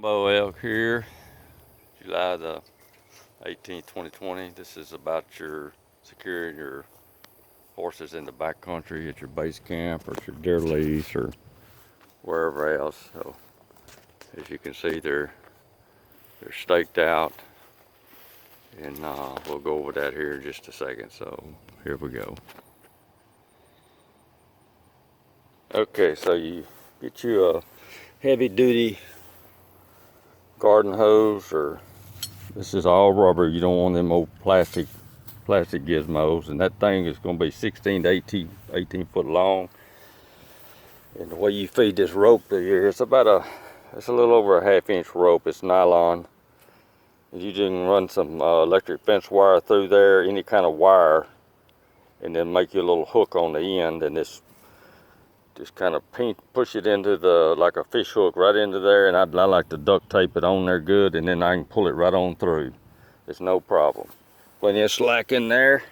Bow elk here, July the 18th, 2020. This is about your securing your horses in the backcountry at your base camp or at your deer lease or wherever else. So as you can see, they're staked out, and we'll go over that here in just a second. So here we go. Okay, so you get you a heavy duty garden hose, or this is all rubber. You don't want them old plastic gizmos, and that thing is going to be 16 to 18 foot long. And the way you feed this rope through here, it's a little over a 1/2 inch rope. It's nylon. You can run some electric fence wire through there, any kind of wire, and then make you a little hook on the end, and this just kind of push it into like a fish hook right into there, and I like to duct tape it on there good, and then I can pull it right on through. It's no problem. Plenty of slack in there.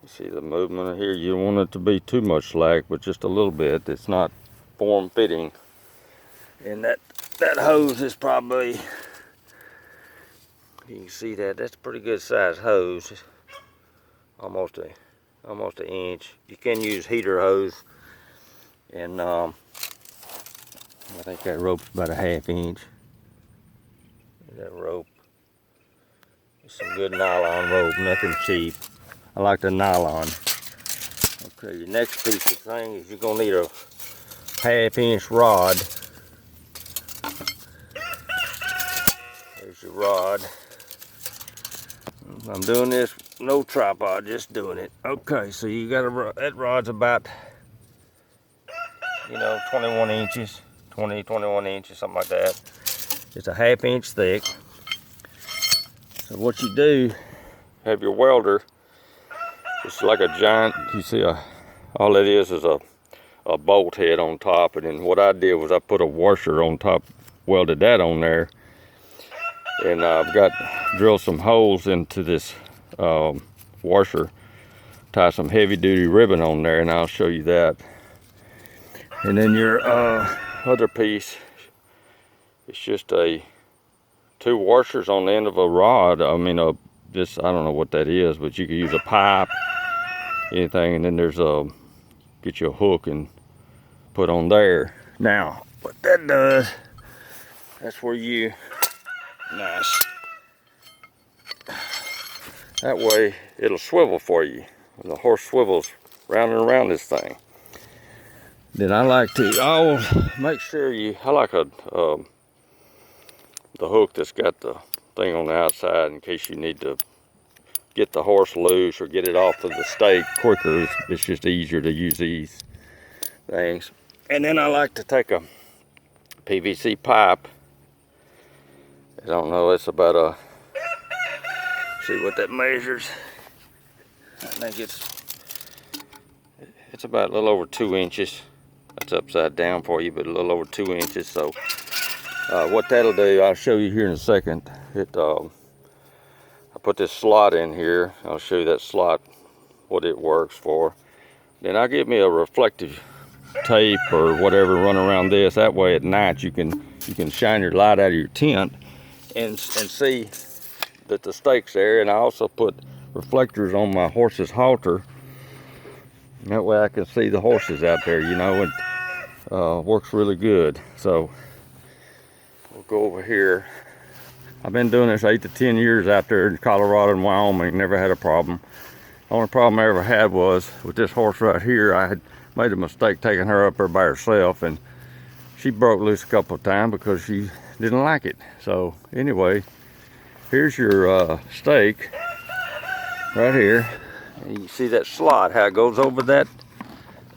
You see the movement here. You don't want it to be too much slack, but just a little bit. It's not form fitting. And that hose is probably, you can see that's a pretty good size hose. Almost an inch. You can use heater hose. And I think that rope's about a 1/2 inch. That rope is some good nylon rope, nothing cheap. I like the nylon. Okay, your next piece of thing is you're gonna need a 1/2 inch rod. There's your rod. I'm doing this no tripod, just doing it. Okay, so you got that rod's about 21 inches, 21 inches, something like that. It's a 1/2 inch thick. So what you do, have your welder. It's like a giant, you see, all it is a bolt head on top. And then what I did was I put a washer on top, welded that on there. And I've drilled some holes into this washer, tie some heavy duty ribbon on there, and I'll show you that. And then your other piece, it's just two washers on the end of a rod. I mean, I don't know what that is, but you could use a pipe, anything. And then get you a hook and put on there. Now, what that does, that's where nice. That way, it'll swivel for you. The horse swivels round and around this thing. Then I like to make sure I like the hook that's got the thing on the outside in case you need to get the horse loose or get it off of the stake quicker. It's just easier to use these things. And then I like to take a PVC pipe. I don't know, it's about see what that measures. I think it's about a little over 2 inches. That's upside down for you, but a little over 2 inches. So what that'll do, I'll show you here in a second. I put this slot in here. I'll show you that slot, what it works for. Then I'll get me a reflective tape or whatever, run around this. That way at night you can shine your light out of your tent and see that the stake's there. And I also put reflectors on my horse's halter. That way I can see the horses out there, and works really good. So we'll go over here. I've been doing this 8 to 10 years out there in Colorado and Wyoming, never had a problem. The only problem I ever had was with this horse right here. I had made a mistake taking her up there by herself, and she broke loose a couple of times because she didn't like it. So anyway, here's your stake right here. And you see that slot, how it goes over that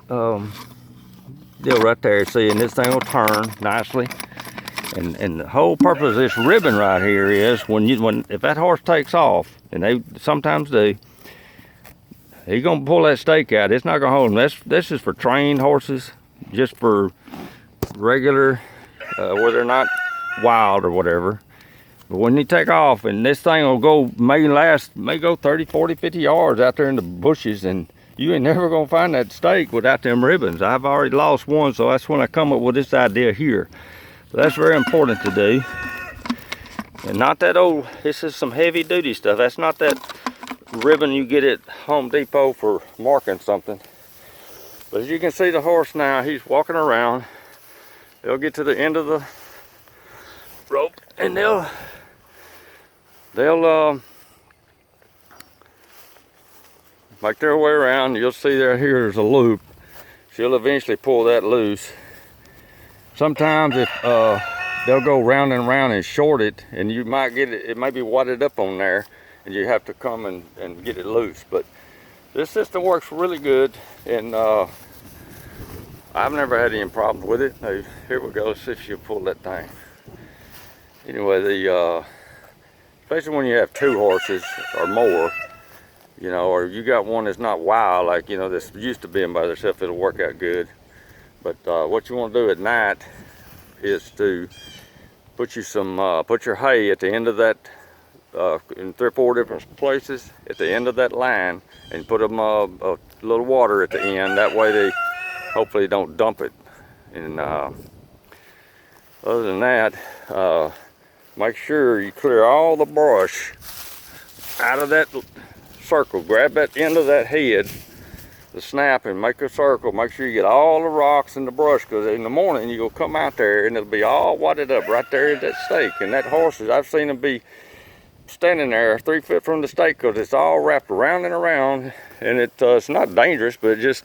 deal right there. See, and this thing will turn nicely. And the whole purpose of this ribbon right here is if that horse takes off, and they sometimes do, he's gonna pull that stake out. It's not gonna hold him. This is for trained horses, just for regular, where they're not wild or whatever. But when you take off, and this thing will may go 30, 40, 50 yards out there in the bushes, and you ain't never gonna find that stake without them ribbons. I've already lost one, so that's when I come up with this idea here. So that's very important to do. And not that old, this is some heavy duty stuff. That's not that ribbon you get at Home Depot for marking something. But as you can see the horse now, he's walking around. They'll get to the end of the rope and they'll make their way around. You'll see there here's a loop. She'll eventually pull that loose. Sometimes if they'll go round and round and short it, and you might get it, it may be wadded up on there, and you have to come and get it loose. But this system works really good, and I've never had any problems with it. Now, here we go, let's see if she'll pull that thing. Anyway, especially when you have two horses or more, you know, or you got one that's not wild, like, you know, that's used to being by themselves, it'll work out good. But what you want to do at night is to put your hay at the end of that, in 3 or 4 different places at the end of that line, and put them a little water at the end. That way they hopefully don't dump it. And other than that, make sure you clear all the brush out of that circle. Grab that end of that head, the snap, and make a circle. Make sure you get all the rocks and the brush, because in the morning you'll come out there and it'll be all wadded up right there at that stake. And that horses, I've seen them be standing there 3 feet from the stake, because it's all wrapped around and around, and it's not dangerous, but just,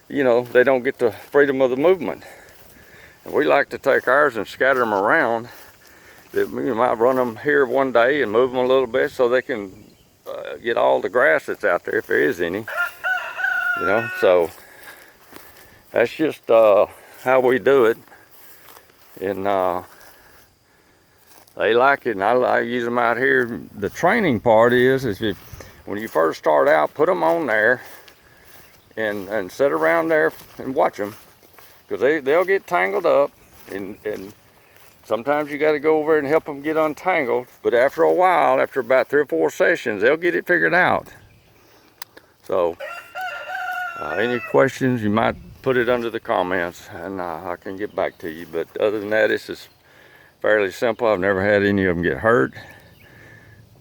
you know, they don't get the freedom of the movement. And we like to take ours and scatter them around. We might run them here one day and move them a little bit so they can get all the grass that's out there, if there is any. You know, so that's just how we do it. And they like it, and I use them out here. The training part is when you first start out, put them on there and sit around there and watch them, because they'll get tangled up, and sometimes you got to go over and help them get untangled. But after a while, after about 3 or 4 sessions, they'll get it figured out. So any questions, you might put it under the comments, and I can get back to you. But other than that, this is fairly simple. I've never had any of them get hurt.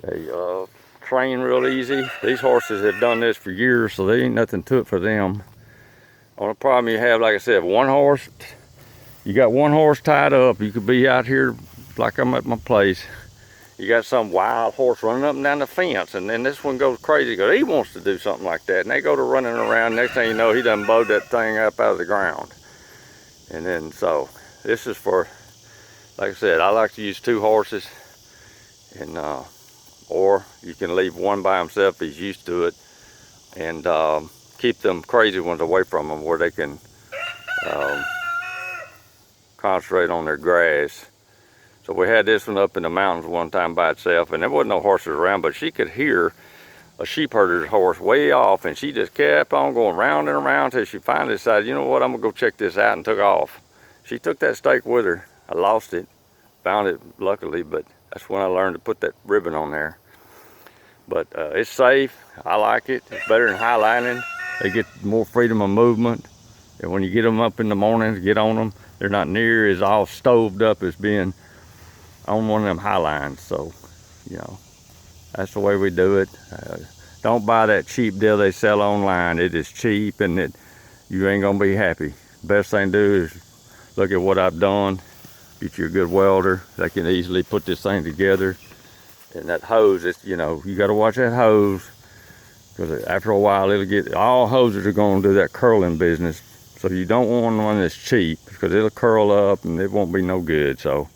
They train real easy. These horses have done this for years, so there ain't nothing to it for them. Only problem you have, like I said, one horse, you got one horse tied up. You could be out here like I'm at my place. You got some wild horse running up and down the fence, and then this one goes crazy because he wants to do something like that, and they go to running around. Next thing you know, he done bowed that thing up out of the ground. And then, so this is for, like I said, I like to use 2 horses, and or you can leave one by himself if he's used to it, and keep them crazy ones away from them where they can concentrate on their grass. So we had this one up in the mountains one time by itself, and there wasn't no horses around, but she could hear a sheep herder's horse way off, and she just kept on going round and around until she finally decided, you know what, I'm gonna go check this out, and took off. She took that stake with her. I lost it, found it luckily, but that's when I learned to put that ribbon on there. But it's safe. I like it. It's better than highlining. They get more freedom of movement, and when you get them up in the morning to get on them, they're not near as all stoved up as being on one of them high lines. So, you know, that's the way we do it. Don't buy that cheap deal they sell online. It is cheap, and you ain't gonna be happy. Best thing to do is look at what I've done. Get you a good welder that can easily put this thing together. And that hose, it's, you know, you got to watch that hose, because after a while it'll get, all hoses are going to do that curling business. So you don't want one that's cheap, because it'll curl up and it won't be no good. So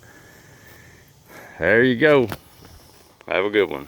there you go. Have a good one.